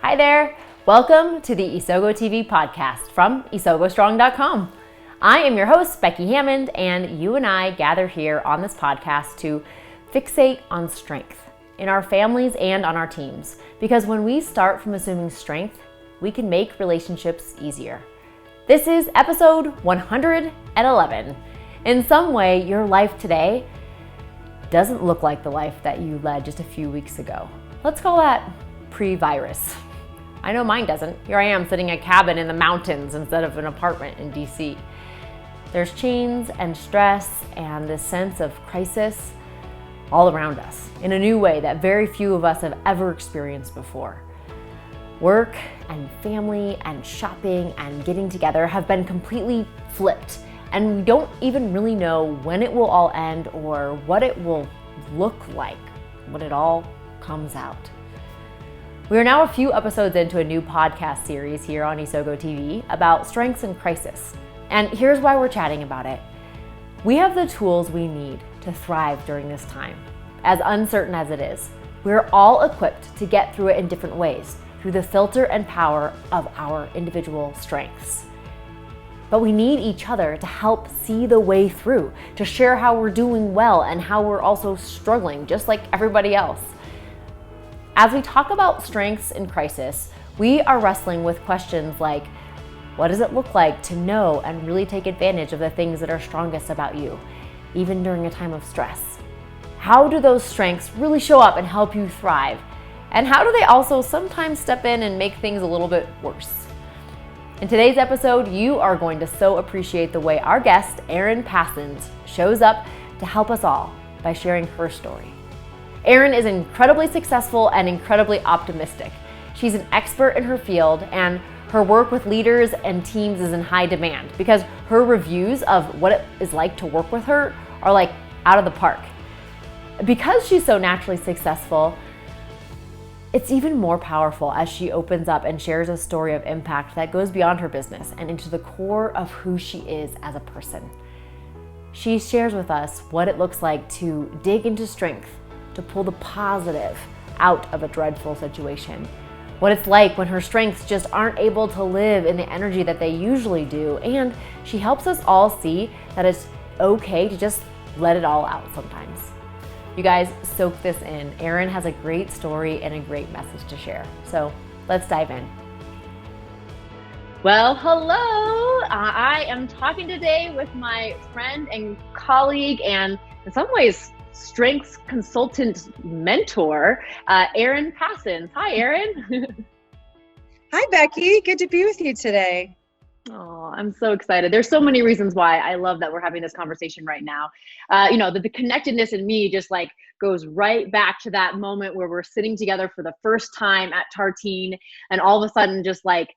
Hi there. Welcome to the Isogo TV podcast from isogostrong.com. I am your host, Becky Hammond, and you and I gather here on this podcast to fixate on strength in our families and on our teams. Because when we start from assuming strength, we can make relationships easier. This is episode 111. In some way, your life today doesn't look like the life that you led just a few weeks ago. Let's call that pre-virus. I know mine doesn't. Here I am sitting in a cabin in the mountains instead of an apartment in DC. There's chains and stress and this sense of crisis all around us in a new way that very few of us have ever experienced before. Work and family and shopping and getting together have been completely flipped, and we don't even really know when it will all end or what it will look like when it all comes out. We are now a few episodes into a new podcast series here on Isogo TV about strengths in crisis. And here's why we're chatting about it. We have the tools we need to thrive during this time. As uncertain as it is, we're all equipped to get through it in different ways, through the filter and power of our individual strengths. But we need each other to help see the way through, to share how we're doing well and how we're also struggling, just like everybody else. As we talk about strengths in crisis, we are wrestling with questions like, what does it look like to know and really take advantage of the things that are strongest about you, even during a time of stress? How do those strengths really show up and help you thrive? And how do they also sometimes step in and make things a little bit worse? In today's episode, you are going to so appreciate the way our guest, Erin Passons, shows up to help us all by sharing her story. Erin is incredibly successful and incredibly optimistic. She's an expert in her field, and her work with leaders and teams is in high demand because her reviews of what it is like to work with her are like out of the park. Because she's so naturally successful, it's even more powerful as she opens up and shares a story of impact that goes beyond her business and into the core of who she is as a person. She shares with us what it looks like to dig into strength, to pull the positive out of a dreadful situation. What it's like when her strengths just aren't able to live in the energy that they usually do. And she helps us all see that it's okay to just let it all out sometimes. You guys, soak this in. Erin has a great story and a great message to share. So let's dive in. Well, hello. I am talking today with my friend and colleague and in some ways strengths consultant mentor, Erin Passons. Hi, Erin. Hi, Becky. Good to be with you today. Oh, I'm so excited. There's so many reasons why I love that we're having this conversation right now. The connectedness in me just like goes right back to that moment where we're sitting together for the first time at Tartine, and all of a sudden just like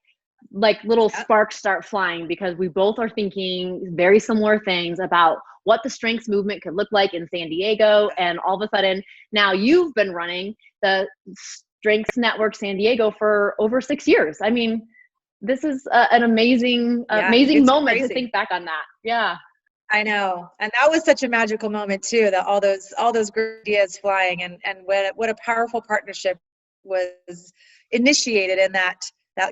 little sparks start flying because we both are thinking very similar things about what the strengths movement could look like in San Diego. And all of a sudden now you've been running the Strengths Network San Diego for over 6 years. I mean, this is an amazing moment crazy to think back on that. Yeah. I know. And that was such a magical moment too, that all those great ideas flying and what a powerful partnership was initiated in that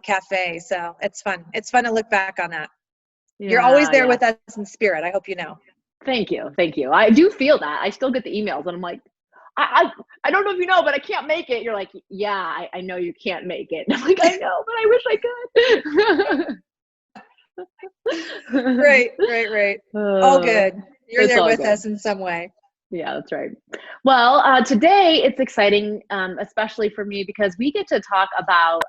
cafe. So it's fun. It's fun to look back on that. Yeah, you're always there with us in spirit. I hope you know. Thank you. I do feel that. I still get the emails and I'm like, I don't know if you know, but I can't make it. You're like, yeah, I know you can't make it. And I'm like, I know, but I wish I could. Right. All good. You're there with us in some way. Yeah, that's right. Well, today it's exciting, especially for me, because we get to talk about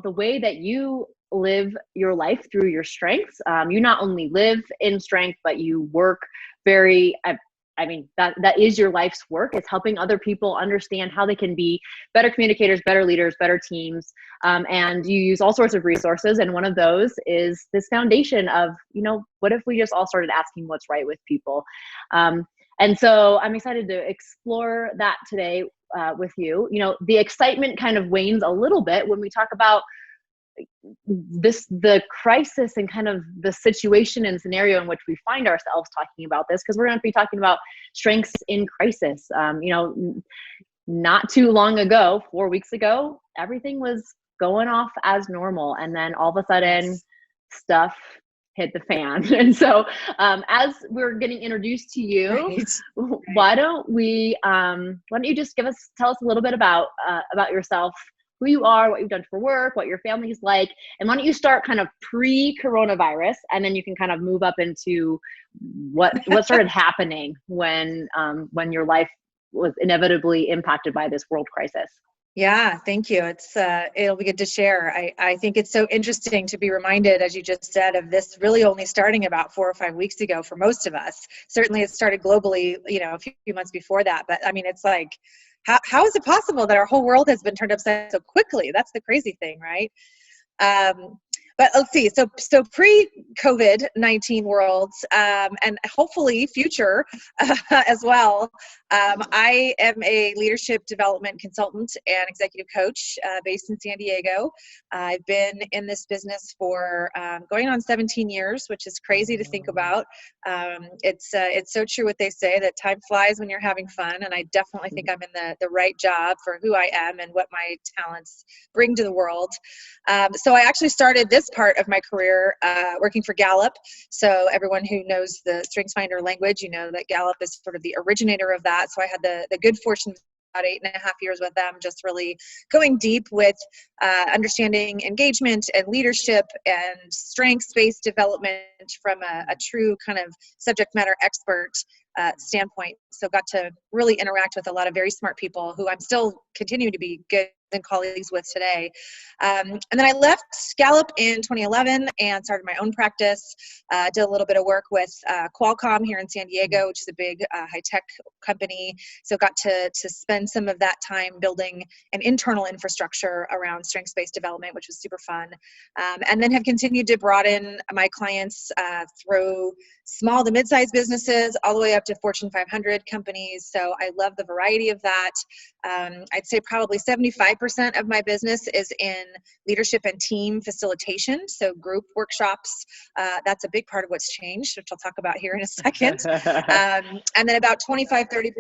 the way that you live your life through your strengths. You not only live in strength, but you work that is your life's work. It's helping other people understand how they can be better communicators, better leaders, better teams. And you use all sorts of resources. And one of those is this foundation of, what if we just all started asking what's right with people? And so I'm excited to explore that today with you. The excitement kind of wanes a little bit when we talk about the crisis and kind of the situation and scenario in which we find ourselves talking about this, because we're going to be talking about strengths in crisis. Not too long ago, 4 weeks ago, everything was going off as normal. And then all of a sudden stuff hit the fan. And so as we're getting introduced to you, why don't you just tell us a little bit about yourself, who you are, what you've done for work, what your family's like, and why don't you start kind of pre-coronavirus, and then you can kind of move up into what started happening when your life was inevitably impacted by this world crisis. Yeah, thank you. It'll be good to share. I think it's so interesting to be reminded, as you just said, of this really only starting about 4 or 5 weeks ago for most of us. Certainly it started globally, a few months before that. But I mean, it's like, how is it possible that our whole world has been turned upside so quickly? That's the crazy thing, right? But let's see, so pre-COVID-19 worlds, and hopefully future as well. I am a leadership development consultant and executive coach based in San Diego. I've been in this business for going on 17 years, which is crazy to think about. It's so true what they say, that time flies when you're having fun, and I definitely think I'm in the right job for who I am and what my talents bring to the world. So I actually started this part of my career working for Gallup. So everyone who knows the StrengthsFinder language, that Gallup is sort of the originator of that. So I had the good fortune of about 8.5 years with them, just really going deep with understanding engagement and leadership and strengths-based development from a true kind of subject matter expert standpoint. So got to really interact with a lot of very smart people who I'm still continuing to be good and colleagues with today. And then I left Gallup in 2011 and started my own practice. Did a little bit of work with Qualcomm here in San Diego, which is a big high-tech company. So got to spend some of that time building an internal infrastructure around strengths-based development, which was super fun. And then have continued to broaden my clients through small to mid-sized businesses all the way up to Fortune 500 companies. So I love the variety of that. I'd say probably 75% of my business is in leadership and team facilitation, so group workshops. That's a big part of what's changed, which I'll talk about here in a second. And then about 25-30%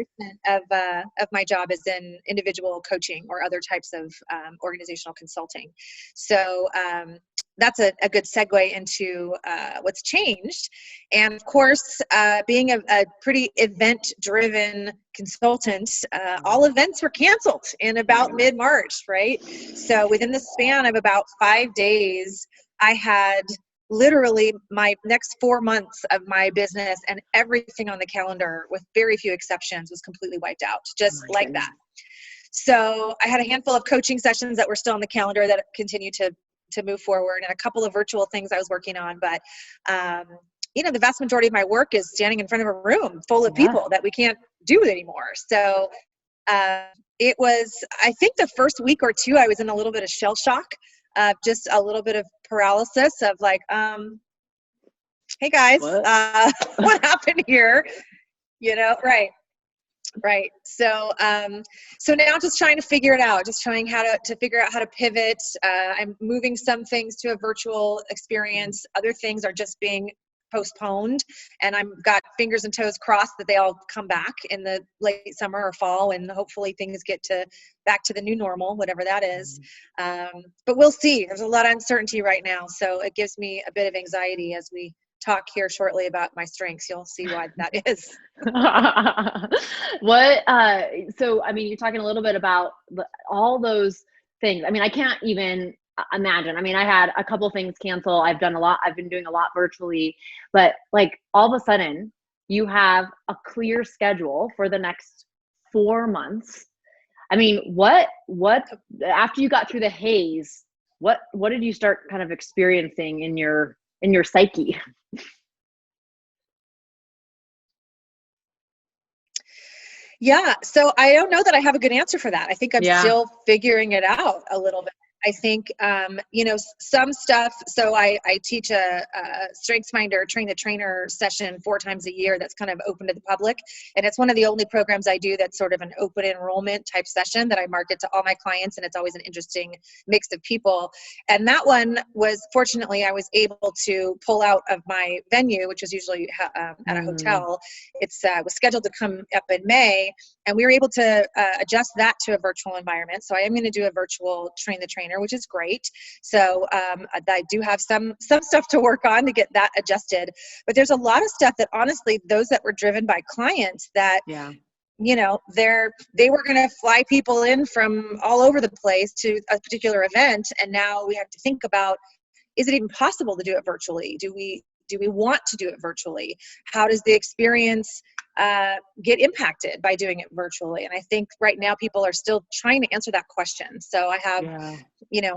of my job is in individual coaching or other types of organizational consulting. So that's a good segue into what's changed. And of course, being a pretty event-driven consultant, all events were canceled in about mid-March, right? So within the span of about 5 days, I had literally my next 4 months of my business and everything on the calendar, with very few exceptions, was completely wiped out, just like that. So I had a handful of coaching sessions that were still on the calendar that continue to move forward, and a couple of virtual things I was working on. But, the vast majority of my work is standing in front of a room full of people that we can't do anymore. So it was, I think the first week or two, I was in a little bit of shell shock, just a little bit of paralysis of like, hey guys, what happened here? Right. So, so now just trying to figure it out, just trying to figure out how to pivot. I'm moving some things to a virtual experience. Other things are just being postponed, and I've got fingers and toes crossed that they all come back in the late summer or fall, and hopefully things get back to the new normal, whatever that is. But we'll see. There's a lot of uncertainty right now, so it gives me a bit of anxiety as we talk here shortly about my strengths. You'll see why that is. So, I mean, you're talking a little bit about all those things. I mean, I can't even imagine. I mean, I had a couple things cancel. I've been doing a lot virtually, but like all of a sudden you have a clear schedule for the next 4 months. I mean, what after you got through the haze, what did you start kind of experiencing in your psyche? Yeah, so I don't know that I have a good answer for that. I think I'm still figuring it out a little bit. I think, some stuff. So I teach a StrengthsFinder train the trainer session 4 times a year. That's kind of open to the public. And it's one of the only programs I do that's sort of an open enrollment type session that I market to all my clients. And it's always an interesting mix of people. And that one was, fortunately, I was able to pull out of my venue, which is usually at a hotel. It's was scheduled to come up in May. And we were able to adjust that to a virtual environment. So I am going to do a virtual train the trainer, which is great. So I do have some stuff to work on to get that adjusted. But there's a lot of stuff that honestly, those that were driven by clients that, they were going to fly people in from all over the place to a particular event. And now we have to think about, is it even possible to do it virtually? Do we want to do it virtually? How does the experience get impacted by doing it virtually? And I think right now people are still trying to answer that question. So I have,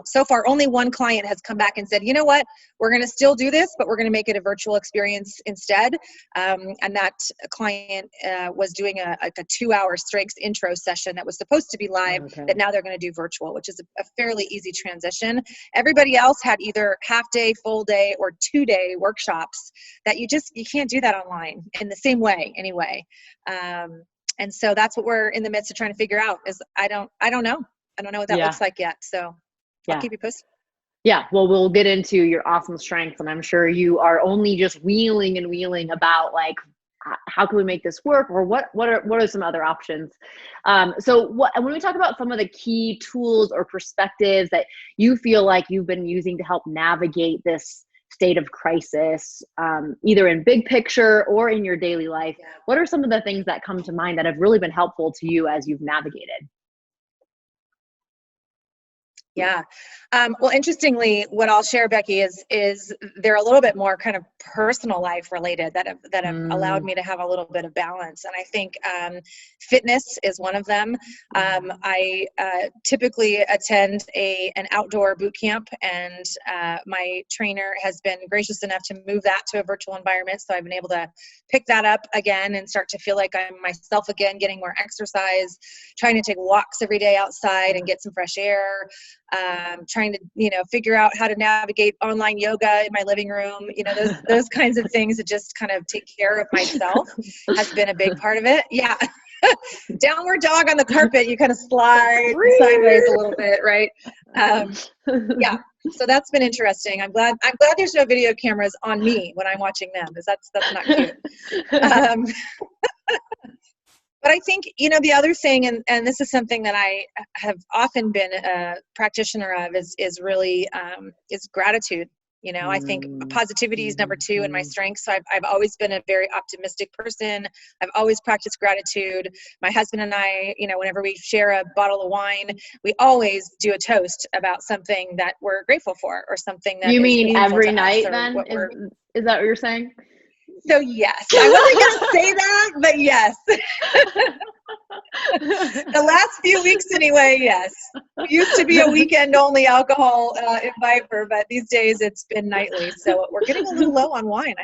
so far only one client has come back and said, you know what, we're going to still do this, but we're going to make it a virtual experience instead. And that client was doing a 2-hour strengths intro session that was supposed to be live, that now they're going to do virtual, which is a fairly easy transition. Everybody else had either half day, full day, or 2-day workshops that you can't do that online in the same way anyway. And so that's what we're in the midst of trying to figure out is I don't know what that looks like yet. So I'll keep you posted. Yeah. Well, we'll get into your awesome strengths, and I'm sure you are only just wheeling and wheeling about like, how can we make this work, or what are some other options? So when we talk about some of the key tools or perspectives that you feel like you've been using to help navigate this state of crisis, either in big picture or in your daily life, what are some of the things that come to mind that have really been helpful to you as you've navigated? Yeah. Well, interestingly, what I'll share, Becky, is they're a little bit more kind of personal life related that have allowed me to have a little bit of balance. And I think fitness is one of them. I typically attend an outdoor boot camp, and my trainer has been gracious enough to move that to a virtual environment. So I've been able to pick that up again and start to feel like I'm myself again, getting more exercise, trying to take walks every day outside and get some fresh air. Trying to, figure out how to navigate online yoga in my living room, those kinds of things that just kind of take care of myself has been a big part of it. Yeah. Downward dog on the carpet, you kind of slide sideways a little bit, right? Yeah. So that's been interesting. I'm glad there's no video cameras on me when I'm watching them, because that's not cute. But I think, the other thing, and this is something that I have often been a practitioner of, is really is gratitude. I think positivity is number 2 in my strengths. So I've always been a very optimistic person. I've always practiced gratitude. My husband and I, whenever we share a bottle of wine, we always do a toast about something that we're grateful for, or something that you is mean meaningful every to night us, then? Is that what you're saying? So yes, I wasn't going to say that, but yes. The last few weeks anyway, yes. We used to be a weekend only alcohol imbiber, but these days it's been nightly. So we're getting a little low on wine.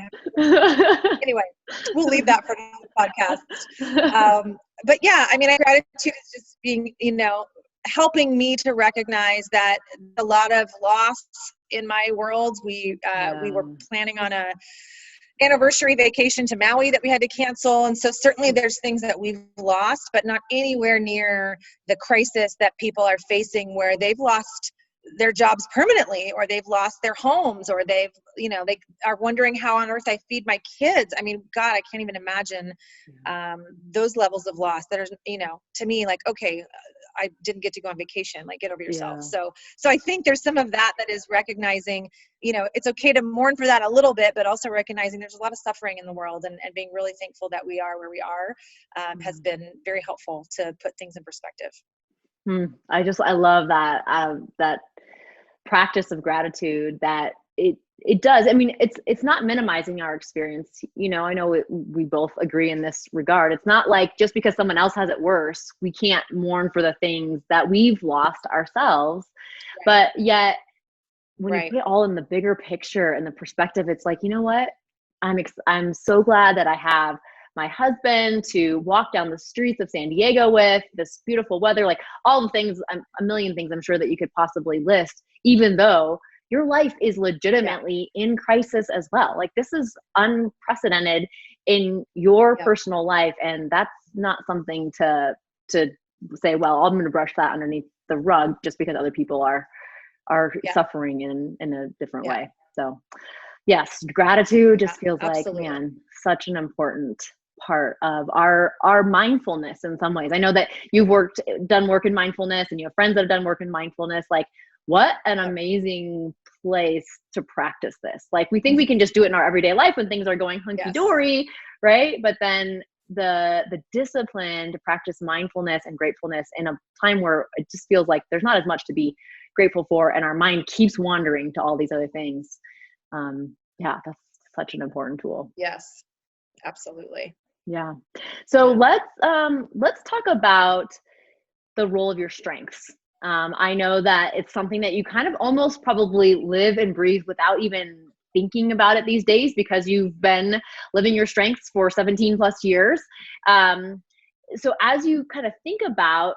Anyway, we'll leave that for the podcast. But yeah, gratitude is just being, helping me to recognize that a lot of loss in my world. We were planning on a anniversary vacation to Maui that we had to cancel. And so certainly there's things that we've lost, but not anywhere near the crisis that people are facing, where they've lost their jobs permanently, or they've lost their homes, or they are wondering how on earth I feed my kids. God, I can't even imagine those levels of loss that are, to me, like, okay, I didn't get to go on vacation, like, get over yourself. So I think there's some of that is recognizing, it's okay to mourn for that a little bit, but also recognizing there's a lot of suffering in the world, and being really thankful that we are where we are has been very helpful to put things in perspective. I love that practice of gratitude, that it does. It's not minimizing our experience. I know we both agree in this regard. It's not like just because someone else has it worse, we can't mourn for the things that we've lost ourselves. Right. But yet, when you put it all in the bigger picture and the perspective, it's like, you know what? I'm so glad that I have my husband to walk down the streets of San Diego with, this beautiful weather, like all the things, a million things I'm sure that you could possibly list, even though your life is legitimately in crisis as well. Like this is unprecedented in your personal life. And that's not something to say, well, I'm going to brush that underneath the rug just because other people are suffering in a different way. So yes, gratitude just feels like, man, such an important part of our mindfulness in some ways. I know that you've done work in mindfulness and you have friends that have done work in mindfulness. Like what an amazing place to practice this. Like we think we can just do it in our everyday life when things are going hunky dory, right? But then the discipline to practice mindfulness and gratefulness in a time where it just feels like there's not as much to be grateful for and our mind keeps wandering to all these other things. That's such an important tool. Yes, absolutely. Yeah. So let's talk about the role of your strengths. I know that it's something that you kind of almost probably live and breathe without even thinking about it these days because you've been living your strengths for 17 plus years. So as you kind of think about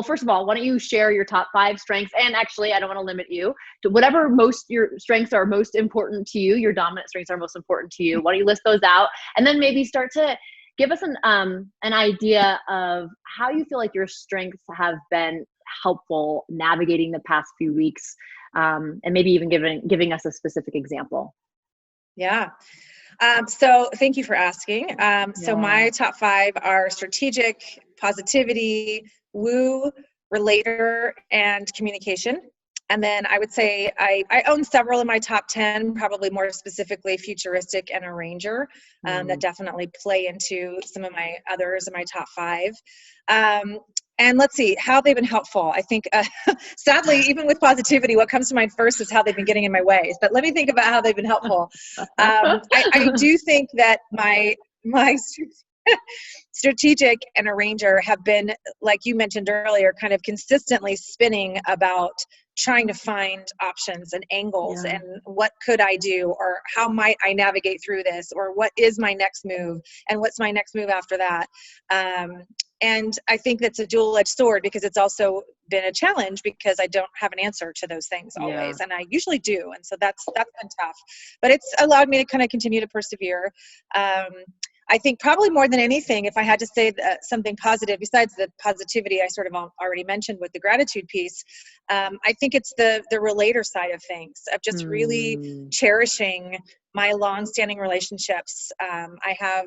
first of all, why don't you share your top 5 strengths? And actually, I don't want to limit you to whatever your strengths are most important to you, your dominant strengths are most important to you. Why don't you list those out? And then maybe start to give us an idea of how you feel like your strengths have been helpful navigating the past few weeks, and maybe even giving us a specific example. Yeah. So thank you for asking. So my top 5 are strategic, positivity, woo, relator, and communication. And then I would say I own several in my top 10, probably more specifically futuristic and arranger, that definitely play into some of my others in my top 5. And let's see, how they've been helpful. I think, sadly, even with positivity, what comes to mind first is how they've been getting in my way. But let me think about how they've been helpful. I do think that my strategic and arranger have been, like you mentioned earlier, kind of consistently spinning about trying to find options and angles and what could I do, or how might I navigate through this, or what is my next move and what's my next move after that. And I think that's a dual-edged sword because it's also been a challenge because I don't have an answer to those things always. And I usually do. And so that's been tough, but it's allowed me to kind of continue to persevere. I think probably more than anything, if I had to say something positive, besides the positivity I sort of already mentioned with the gratitude piece, I think it's the relator side of things, of just really cherishing my long-standing relationships. I have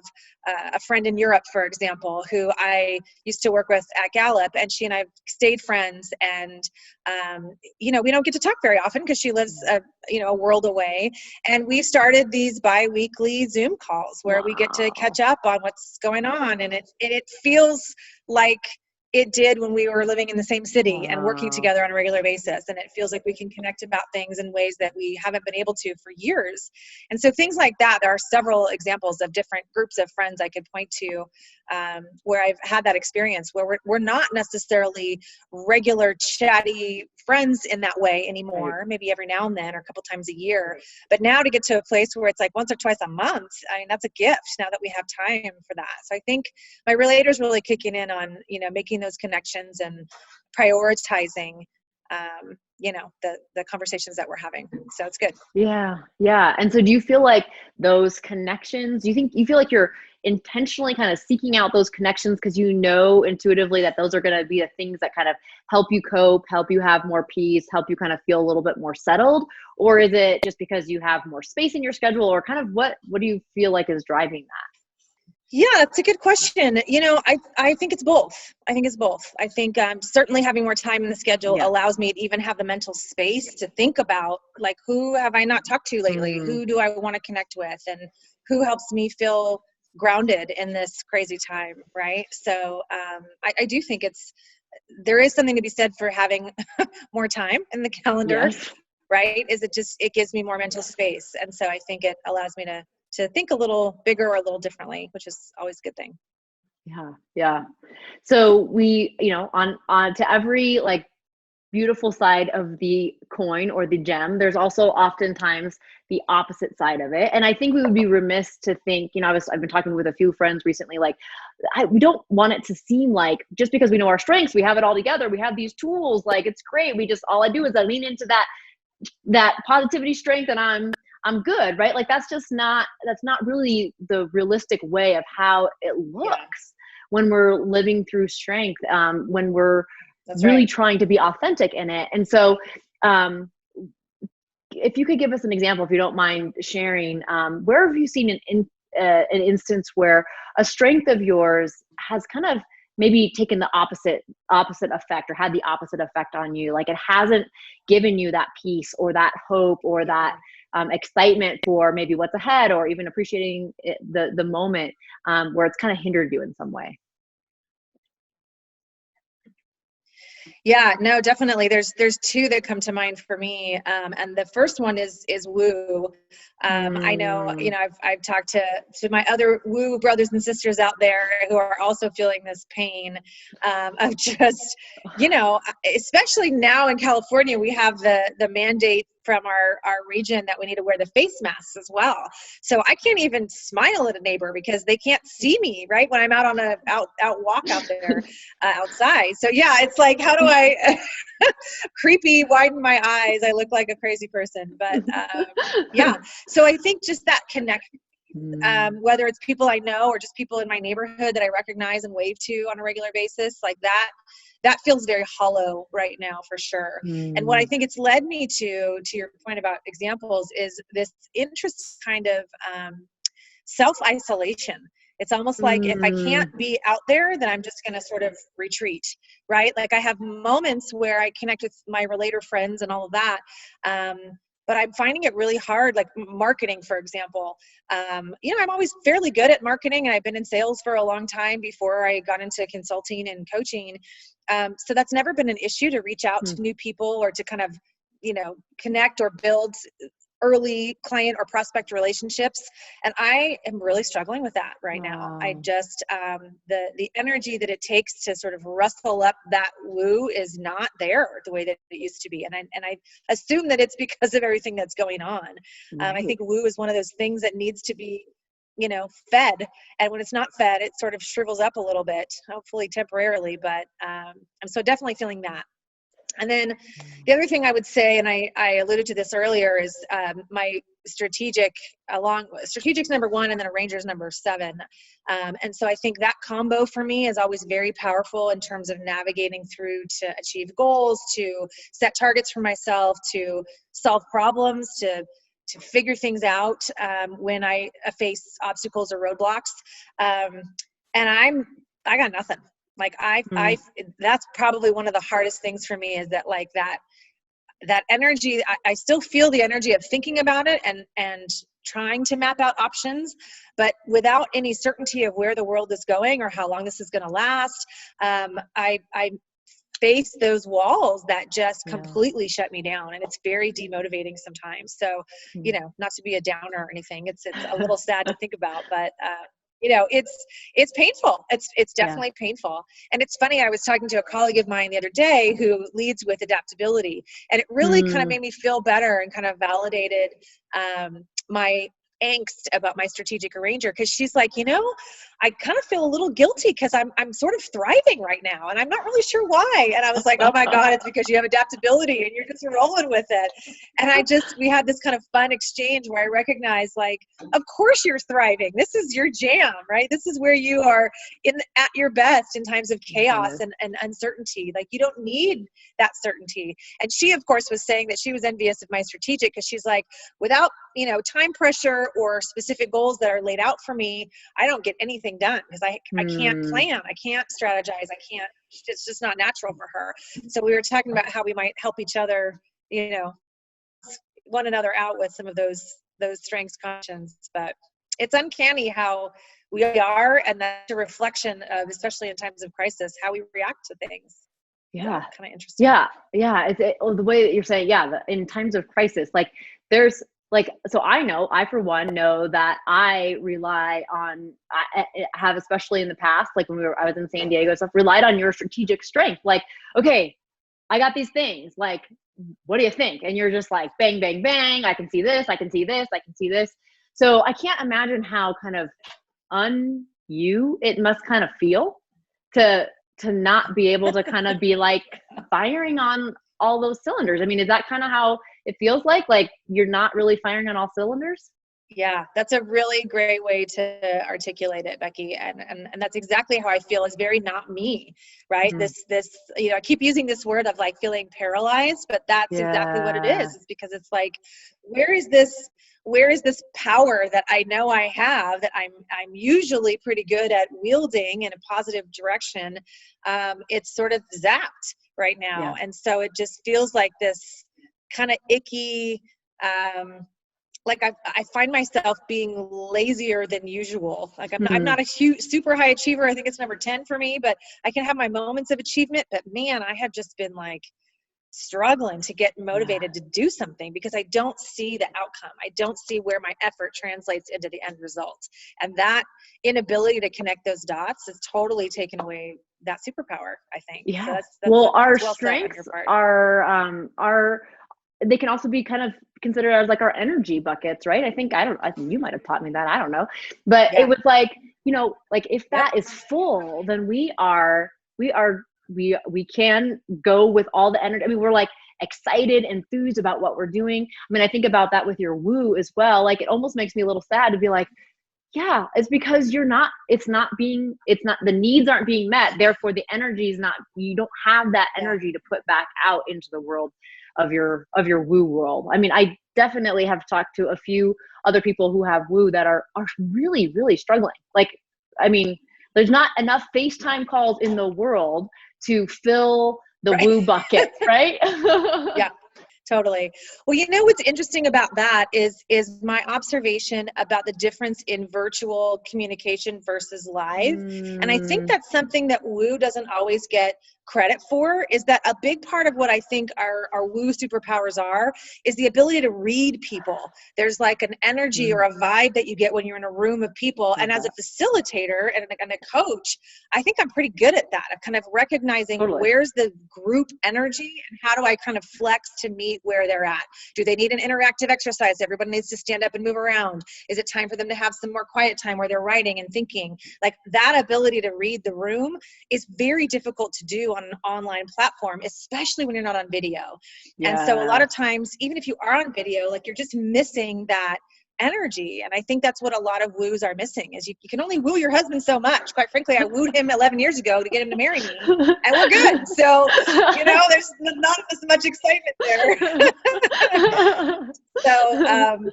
a friend in Europe, for example, who I used to work with at Gallup, and she and I stayed friends. And we don't get to talk very often because she lives a world away. And we started these bi-weekly Zoom calls where we get to catch up on what's going on, and it feels like it did when we were living in the same city and working together on a regular basis. And it feels like we can connect about things in ways that we haven't been able to for years. And so things like that, there are several examples of different groups of friends I could point to where I've had that experience where we're not necessarily regular chatty friends in that way anymore, maybe every now and then or a couple times a year. But now to get to a place where it's like once or twice a month, I mean, that's a gift now that we have time for that. So I think my relator's really kicking in on, making those connections and prioritizing, the conversations that we're having. So it's good. Yeah. And so do you feel like those connections, you feel like you're intentionally kind of seeking out those connections because you know intuitively that those are going to be the things that kind of help you cope, help you have more peace, help you kind of feel a little bit more settled? Or is it just because you have more space in your schedule, or kind of what do you feel like is driving that? Yeah, that's a good question. I think it's both. I think certainly having more time in the schedule allows me to even have the mental space to think about, like, who have I not talked to lately? Who do I want to connect with? And who helps me feel grounded in this crazy time, right? So I do think there is something to be said for having more time in the calendar, right? It gives me more mental space. And so I think it allows me to think a little bigger or a little differently, which is always a good thing. Yeah. So we, on to every beautiful side of the coin or the gem, there's also oftentimes the opposite side of it. And I think we would be remiss to think, I've been talking with a few friends recently, like we don't want it to seem like just because we know our strengths, we have it all together, we have these tools, like it's great. All I do is I lean into that positivity strength and I'm good, right? Like that's not really the realistic way of how it looks when we're living through strength, when we're really trying to be authentic in it. And so, if you could give us an example, if you don't mind sharing, where have you seen an instance where a strength of yours has kind of maybe taken the opposite effect or had the opposite effect on you? Like it hasn't given you that peace or that hope or that excitement for maybe what's ahead, or even appreciating the moment, where it's kind of hindered you in some way. Yeah, no, definitely. There's two that come to mind for me, and the first one is woo. I know, I've talked to my other woo brothers and sisters out there who are also feeling this pain of just, especially now in California, we have the mandate from our region that we need to wear the face masks as well. So I can't even smile at a neighbor because they can't see me, right, when I'm out on a walk out there outside. So yeah, it's like, how do I creepy widen my eyes? I look like a crazy person, but yeah. So I think just that connection, whether it's people I know or just people in my neighborhood that I recognize and wave to on a regular basis, like that feels very hollow right now for sure. And what I think it's led me to your point about examples, is this interest kind of self-isolation. It's almost like if I can't be out there, then I'm just going to sort of retreat, right? Like I have moments where I connect with my relator friends and all of that. But I'm finding it really hard, like marketing, for example. I'm always fairly good at marketing, and I've been in sales for a long time before I got into consulting and coaching. So that's never been an issue to reach out to new people or to kind of, connect or build early client or prospect relationships. And I am really struggling with that right now. I just, the energy that it takes to sort of rustle up that woo is not there the way that it used to be. And I assume that it's because of everything that's going on. I think woo is one of those things that needs to be, fed. And when it's not fed, it sort of shrivels up a little bit, hopefully temporarily. But I'm so definitely feeling that. And then the other thing I would say, and I alluded to this earlier, is my strategic's number 1, and then arranger's number 7. And so I think that combo for me is always very powerful in terms of navigating through to achieve goals, to set targets for myself, to solve problems, to figure things out when I face obstacles or roadblocks. And I got nothing. Like that's probably one of the hardest things for me, is that like that energy, I still feel the energy of thinking about it and trying to map out options, but without any certainty of where the world is going or how long this is going to last. I face those walls that just completely shut me down, and it's very demotivating sometimes. So, not to be a downer or anything, it's a little sad to think about, but it's painful. It's definitely painful. And it's funny, I was talking to a colleague of mine the other day who leads with adaptability, and it really kind of made me feel better and kind of validated my angst about my strategic arranger, because she's like, I kind of feel a little guilty because I'm sort of thriving right now, and I'm not really sure why. And I was like, oh my God, it's because you have adaptability and you're just rolling with it. And we had this kind of fun exchange where I recognized, like, of course you're thriving. This is your jam, right? This is where you are at your best in times of chaos and uncertainty. Like, you don't need that certainty. And she, of course, was saying that she was envious of my strategic, because she's like, without time pressure or specific goals that are laid out for me, I don't get anything done, because I can't plan, I can't strategize, it's just not natural for her. So we were talking about how we might help each other, one another out with some of those strengths, cautions. But it's uncanny how we are, and that's a reflection of, especially in times of crisis, how we react to things. Yeah. Kind of interesting. Yeah. The way that you're saying, in times of crisis, like there's like, so I for one know that I rely on, I have, especially in the past, like when I was in San Diego stuff, relied on your strategic strength. Like, okay, I got these things, like, what do you think? And you're just like, bang, bang, bang. I can see this. I can see this. I can see this. So I can't imagine how kind of you it must kind of feel to not be able to kind of be like firing on all those cylinders. I mean, is that kind of how it feels like you're not really firing on all cylinders? Yeah, that's a really great way to articulate it, Becky. And that's exactly how I feel, is very not me, right? Mhm. This, I keep using this word of like feeling paralyzed, but that's exactly what it Yeah. is. It's because it's like, where is this power that I know I have, that I'm usually pretty good at wielding in a positive direction? It's sort of zapped right now. Yeah. And so it just feels like this kind of icky, like I find myself being lazier than usual. Like I'm not a huge, super high achiever. I think it's number 10 for me, but I can have my moments of achievement. But man, I have just been like struggling to get Yeah. motivated to do something because I don't see the outcome. I don't see where my effort translates into the end result. And that inability to connect those dots has totally taken away that superpower, I think. So Yeah. that's Well, our well said on your strengths part. are they can also be kind of considered as like our energy buckets, right? I think you might have taught me that. I don't know. But it Yeah. was like, like if Yep. that is full, then we can go with all the energy. I mean, we're like excited, enthused about what we're doing. I mean, I think about that with your woo as well. Like it almost makes me a little sad to be like, yeah, it's because the needs aren't being met. Therefore the energy is not, you don't have that Yeah. energy to put back out into the world of your woo world. I mean, I definitely have talked to a few other people who have woo that are really, really struggling. Like, I mean, there's not enough FaceTime calls in the world to fill the Right. woo bucket, right? Yeah. Totally. Well, what's interesting about that is my observation about the difference in virtual communication versus live. And I think Mm, that's something that Woo doesn't always get credit for, is that a big part of what I think our Woo superpowers is the ability to read people. There's like an energy or mm, a vibe that you get when you're in a room of people. love And as a that. facilitator and a coach, I think I'm pretty good at that, of kind of recognizing Totally. where's the group energy and how do I kind of flex to meet where they're at. Do they need an interactive exercise? Everybody needs to stand up and move around. Is it time for them to have some more quiet time where they're writing and thinking? Like that ability to read the room is very difficult to do on an online platform, especially when you're not on video. And so a lot Yeah. of times, even if you are on video, like you're just missing that energy. And I think that's what a lot of woos are missing, is you can only woo your husband so much. Quite frankly, I wooed him 11 years ago to get him to marry me, and we're good. So, there's not as much excitement there. So,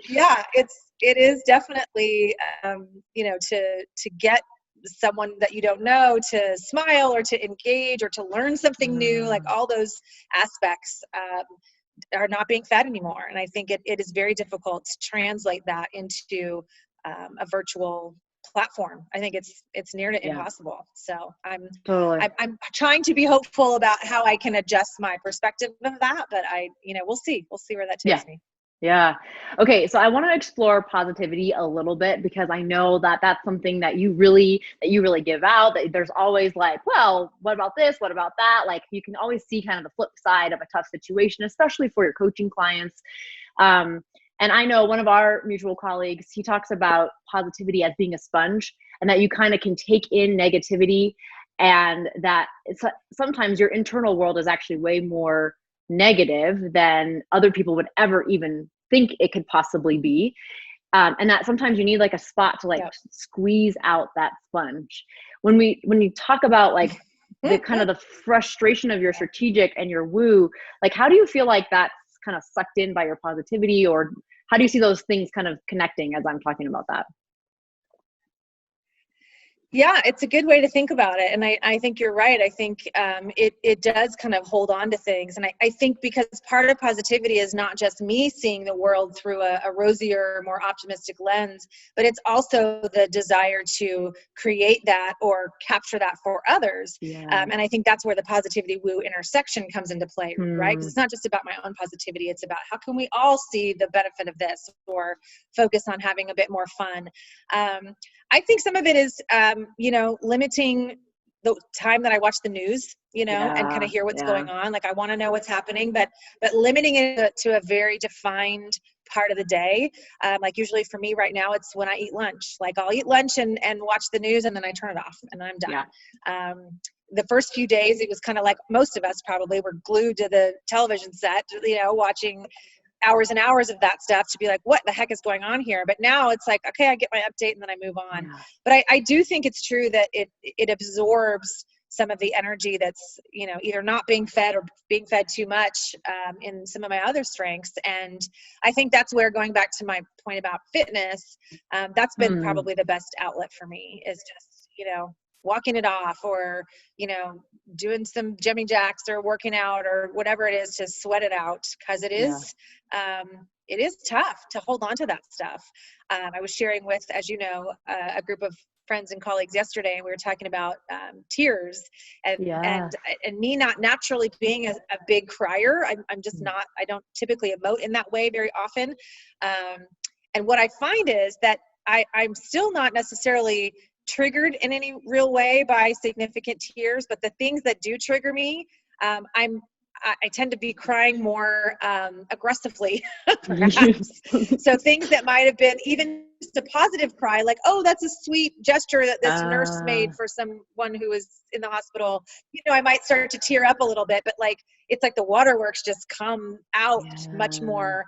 yeah, it is definitely, to get someone that you don't know to smile or to engage or to learn something new, like Mm, all those aspects are not being fed anymore. And I think it is very difficult to translate that into a virtual platform. I think it's near to yeah, impossible. So totally. I'm trying to be hopeful about how I can adjust my perspective of that, but we'll see where that Yeah. takes me. Yeah. Okay. So I want to explore positivity a little bit because I know that that's something that you really give out. That there's always like, well, what about this? What about that? Like you can always see kind of the flip side of a tough situation, especially for your coaching clients. Um, and I know one of our mutual colleagues, he talks about positivity as being a sponge, and that you kind of can take in negativity, and that sometimes your internal world is actually way more negative than other people would ever even think it could possibly be. And that sometimes you need like a spot to like Yep. squeeze out that sponge. When you talk about like the kind of the frustration of your strategic and your woo, like how do you feel like that's kind of sucked in by your positivity, or how do you see those things kind of connecting as I'm talking about that? Yeah, it's a good way to think about it. And I think you're right. I think it does kind of hold on to things. And I think because part of positivity is not just me seeing the world through a rosier, more optimistic lens, but it's also the desire to create that or capture that for others. Yeah. And I think that's where the positivity woo intersection comes into play, right? Because Hmm. it's not just about my own positivity. It's about how can we all see the benefit of this or focus on having a bit more fun. I think some of it is, limiting the time that I watch the news, you know, and kind Yeah. of hear what's Yeah. going on. Like I want to know what's happening, but limiting it to a very defined part of the day. Like usually for me right now, it's when I eat lunch. Like I'll eat lunch and watch the news, and then I turn it off and I'm done. Yeah. The first few days, it was kind of like most of us probably were glued to the television set, you know, watching hours and hours of that stuff to be like, what the heck is going on here? But now it's like, okay, I get my update and then I move on. Yeah. But I do think it's true that it absorbs some of the energy that's, you know, either not being fed or being fed too much in some of my other strengths. And I think that's where, going back to my point about fitness, that's been probably the best outlet for me, is just, you know, walking it off, or, you know, doing some jumping jacks or working out or whatever it is to sweat it out. Cause it is tough to hold on to that stuff. I was sharing with, as you know, a group of friends and colleagues yesterday, and we were talking about tears and me not naturally being a big crier. I'm just not, I don't typically emote in that way very often. And what I find is that I'm still not necessarily triggered in any real way by significant tears, but the things that do trigger me, I tend to be crying more aggressively, perhaps. So things that might have been even just a positive cry, like, oh, that's a sweet gesture that this nurse made for someone who was in the hospital. You know, I might start to tear up a little bit, but like, it's like the waterworks just come out much more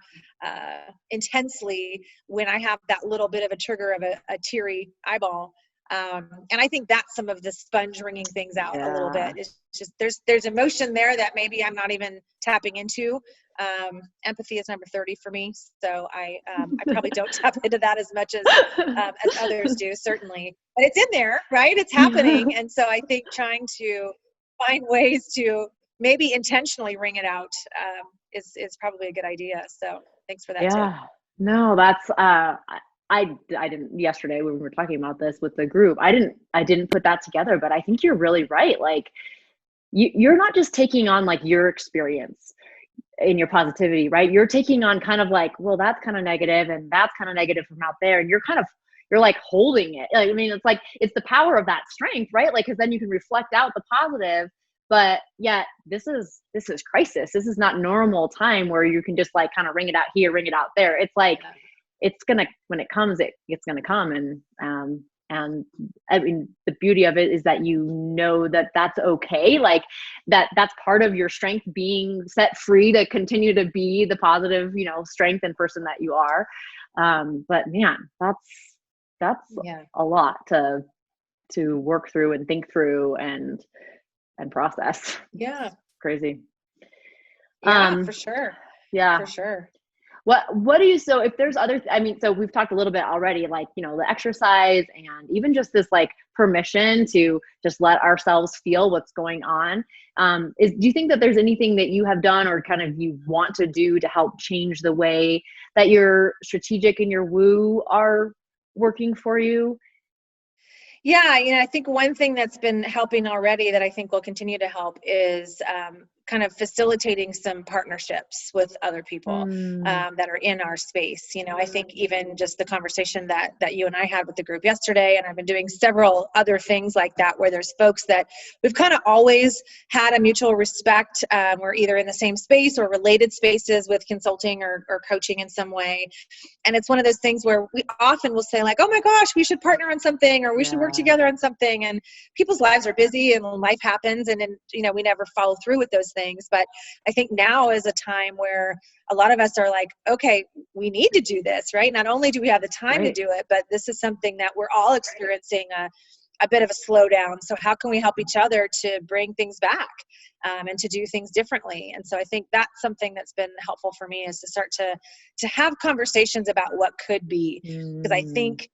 intensely when I have that little bit of a trigger of a teary eyeball. And I think that's some of the sponge wringing things out a little bit. It's just, there's emotion there that maybe I'm not even tapping into. Empathy is number 30 for me. So I probably don't tap into that as much as others do, certainly, but it's in there, right? It's happening. And so I think trying to find ways to maybe intentionally wring it out is probably a good idea. So thanks for that tip. No, that's, I didn't, yesterday when we were talking about this with the group, I didn't put that together, but I think you're really right. Like you're not just taking on like your experience in your positivity, right? You're taking on kind of like, well, that's kind of negative and that's kind of negative from out there. And you're like holding it. Like, I mean, it's like, it's the power of that strength, right? Like, cause then you can reflect out the positive, but yet this is crisis. This is not normal time where you can just like kind of wring it out here, wring it out there. It's like, it's gonna, when it comes, it's gonna come. And I mean, the beauty of it is that you know that that's okay. Like that's part of your strength, being set free to continue to be the positive, you know, strength and person that you are. But man, that's a lot to work through and think through and process. Yeah. Crazy. Yeah, for sure. Yeah. For sure. What do you, so if there's other, I mean, so we've talked a little bit already, like, you know, the exercise and even just this like permission to just let ourselves feel what's going on. Do you think that there's anything that you have done or kind of you want to do to help change the way that your strategic and your woo are working for you? Yeah, you know, I think one thing that's been helping already that I think will continue to help is kind of facilitating some partnerships with other people that are in our space. You know, I think even just the conversation that you and I had with the group yesterday, and I've been doing several other things like that, where there's folks that we've kind of always had a mutual respect. We're either in the same space or related spaces with consulting or coaching in some way. And it's one of those things where we often will say like, oh my gosh, we should partner on something, or we should work together on something. And people's lives are busy and life happens. And then, you know, we never follow through with those things. But I think now is a time where a lot of us are like, okay, we need to do this, right? Not only do we have the time to do it, but this is something that we're all experiencing a bit of a slowdown. So how can we help each other to bring things back and to do things differently? And so I think that's something that's been helpful for me, is to start to have conversations about what could be. Because I think,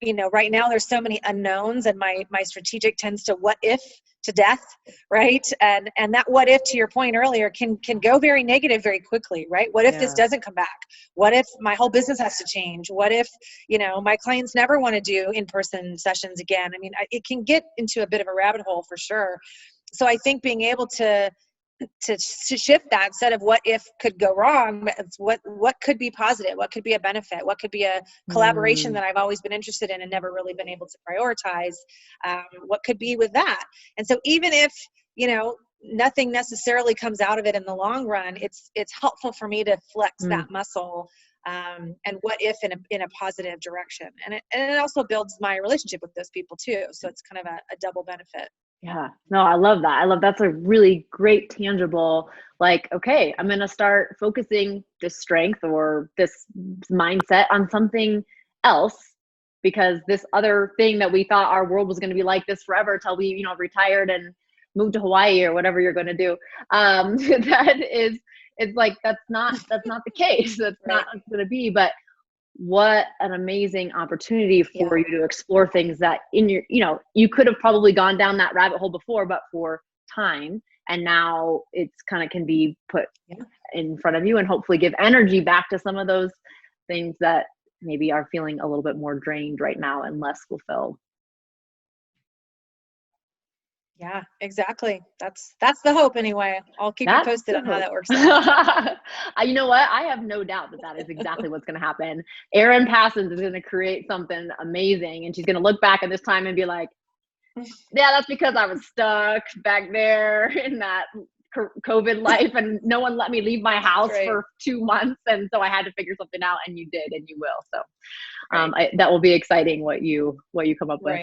you know, right now there's so many unknowns, and my strategic tends to what if to death, right? And that what if, to your point earlier, can go very negative very quickly, right? What if this doesn't come back? What if my whole business has to change? What if, you know, my clients never want to do in-person sessions again? I mean, it can get into a bit of a rabbit hole for sure. So I think being able to to shift that, instead of what if could go wrong, it's what could be positive, what could be a benefit, what could be a collaboration that I've always been interested in and never really been able to prioritize. What could be with that? And so even if, nothing necessarily comes out of it in the long run, it's helpful for me to flex that muscle, and what if in a positive direction. And it also builds my relationship with those people too. So it's kind of a double benefit. Yeah, no, I love that. That's a really great tangible, like, okay, I'm going to start focusing this strength or this mindset on something else, because this other thing that we thought our world was going to be like this forever till we, retired and moved to Hawaii or whatever you're going to do. It's like, that's not the case. That's not going to be, but what an amazing opportunity for you to explore things that in your, you could have probably gone down that rabbit hole before, but for time. And now it's kind of can be put in front of you and hopefully give energy back to some of those things that maybe are feeling a little bit more drained right now and less fulfilled. Yeah, exactly. That's the hope anyway. I'll keep you posted on how that works out. You know what? I have no doubt that is exactly what's going to happen. Erin Passons is going to create something amazing, and she's going to look back at this time and be like, yeah, that's because I was stuck back there in that COVID life and no one let me leave my house for 2 months. And so I had to figure something out, and you did, and you will. So that will be exciting what you come up with.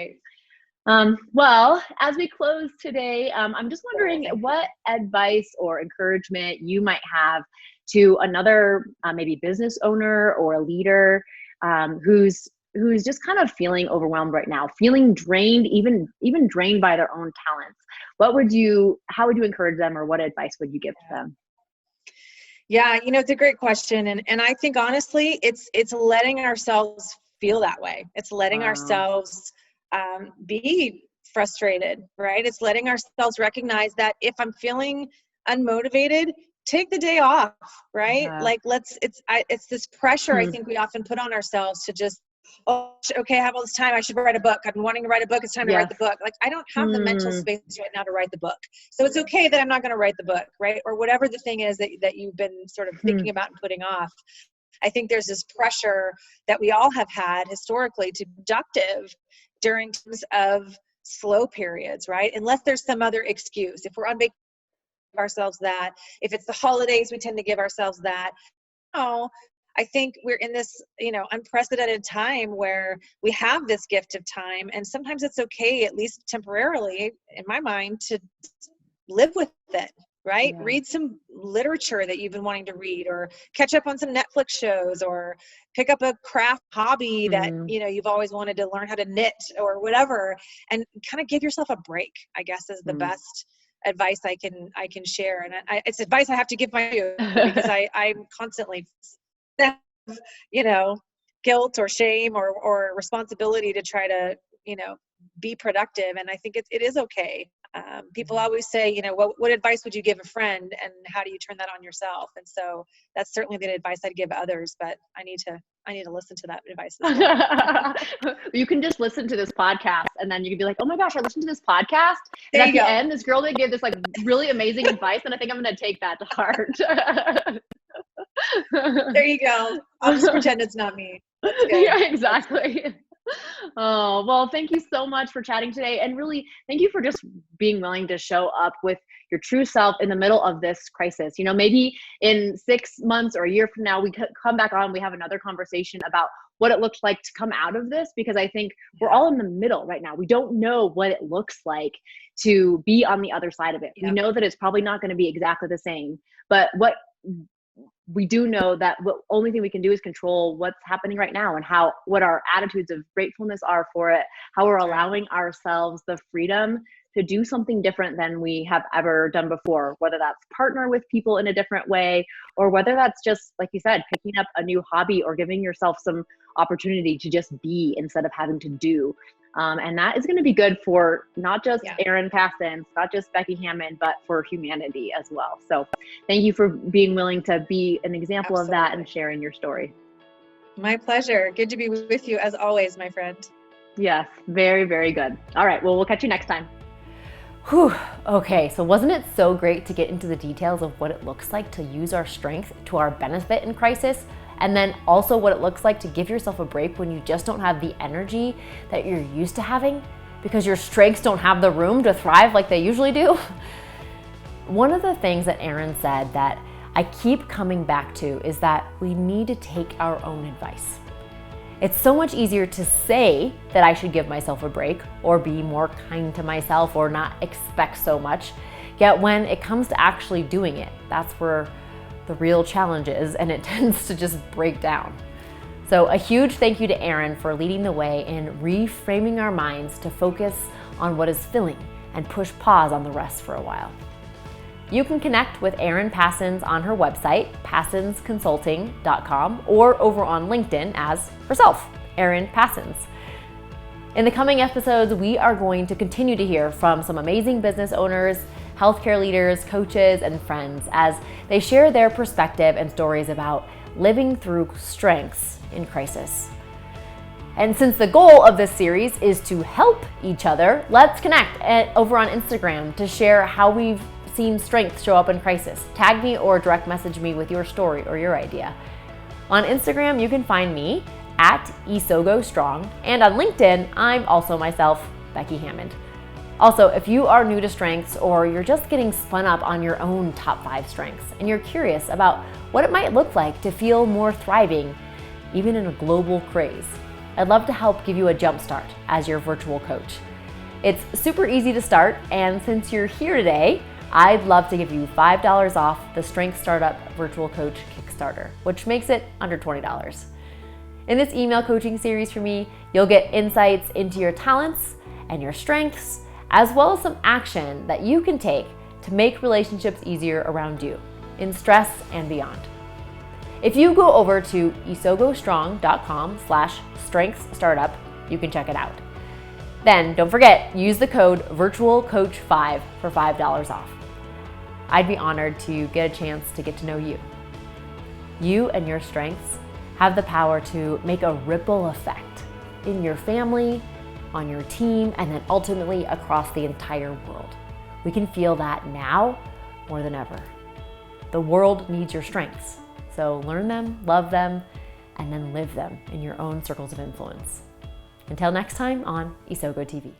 Well, as we close today, I'm just wondering what advice or encouragement you might have to another maybe business owner or a leader who's just kind of feeling overwhelmed right now, feeling drained, even drained by their own talents. How would you encourage them, or what advice would you give to them? Yeah, it's a great question. And I think honestly, it's letting ourselves feel that way. It's letting ourselves be frustrated, right? It's letting ourselves recognize that if I'm feeling unmotivated, take the day off, right? Yeah. Like it's this pressure I think we often put on ourselves to just, okay, I have all this time, I should write a book. I've been wanting to write a book. It's time to write the book. Like, I don't have the mental space right now to write the book. So it's okay that I'm not going to write the book, right? Or whatever the thing is that you've been sort of thinking about and putting off. I think there's this pressure that we all have had historically to be productive during times of slow periods, right? Unless there's some other excuse. If we're on vacation, give ourselves that. If it's the holidays, we tend to give ourselves that. I think we're in this, unprecedented time where we have this gift of time, and sometimes it's okay, at least temporarily, in my mind, to live with it, right? Yeah. Read some literature that you've been wanting to read, or catch up on some Netflix shows, or pick up a craft hobby that, you've always wanted to learn how to knit or whatever, and kind of give yourself a break, I guess, is the best advice I can share. And it's advice I have to give because I'm constantly guilt or shame or responsibility to try to, be productive. And I think it is okay. People always say, what advice would you give a friend, and how do you turn that on yourself? And so that's certainly the advice I'd give others, but I need to listen to that advice as well. You can just listen to this podcast, and then you can be like, oh my gosh, I listened to this podcast. And at the end, this girl did give this like really amazing advice, and I think I'm going to take that to heart. There you go. I'll just pretend it's not me. That's good. Yeah, exactly. Oh, well, thank you so much for chatting today. And really, thank you for just being willing to show up with your true self in the middle of this crisis. Maybe in 6 months or a year from now, we could come back on, we have another conversation about what it looks like to come out of this, because I think we're all in the middle right now. We don't know what it looks like to be on the other side of it. We know that it's probably not going to be exactly the same, but we do know that the only thing we can do is control what's happening right now, and what our attitudes of gratefulness are for it, how we're allowing ourselves the freedom to do something different than we have ever done before, whether that's partner with people in a different way, or whether that's just, like you said, picking up a new hobby or giving yourself some opportunity to just be instead of having to do. And that is going to be good for not just Erin Passons, not just Becky Hammond, but for humanity as well. So thank you for being willing to be an example of that and sharing your story. My pleasure. Good to be with you as always, my friend. Yes, very, very good. All right. Well, we'll catch you next time. Whew. Okay, so wasn't it so great to get into the details of what it looks like to use our strength to our benefit in crisis? And then also what it looks like to give yourself a break when you just don't have the energy that you're used to having because your strengths don't have the room to thrive like they usually do? One of the things that Erin said that I keep coming back to is that we need to take our own advice. It's so much easier to say that I should give myself a break or be more kind to myself or not expect so much. Yet when it comes to actually doing it, that's where the real challenge is, and it tends to just break down. So a huge thank you to Erin for leading the way in reframing our minds to focus on what is filling and push pause on the rest for a while. You can connect with Erin Passons on her website, passonsconsulting.com, or over on LinkedIn as herself, Erin Passons. In the coming episodes, we are going to continue to hear from some amazing business owners, healthcare leaders, coaches, and friends as they share their perspective and stories about living through strengths in crisis. And since the goal of this series is to help each other, let's connect over on Instagram to share how we've seen strength show up in crisis. Tag me or direct message me with your story or your idea. On Instagram, you can find me at IsogoStrong, and on LinkedIn, I'm also myself, Becky Hammond. Also, if you are new to strengths or you're just getting spun up on your own top 5 strengths and you're curious about what it might look like to feel more thriving, even in a global craze, I'd love to help give you a jump start as your virtual coach. It's super easy to start, and since you're here today, I'd love to give you $5 off the Strength Startup Virtual Coach Kickstarter, which makes it under $20. In this email coaching series for me, you'll get insights into your talents and your strengths, as well as some action that you can take to make relationships easier around you, in stress and beyond. If you go over to isogostrong.com/strengthsstartup, you can check it out. Then don't forget, use the code VIRTUALCOACH5 for $5 off. I'd be honored to get a chance to get to know you. You and your strengths have the power to make a ripple effect in your family, on your team, and then ultimately across the entire world. We can feel that now more than ever. The world needs your strengths, so learn them, love them, and then live them in your own circles of influence. Until next time on Isogo TV.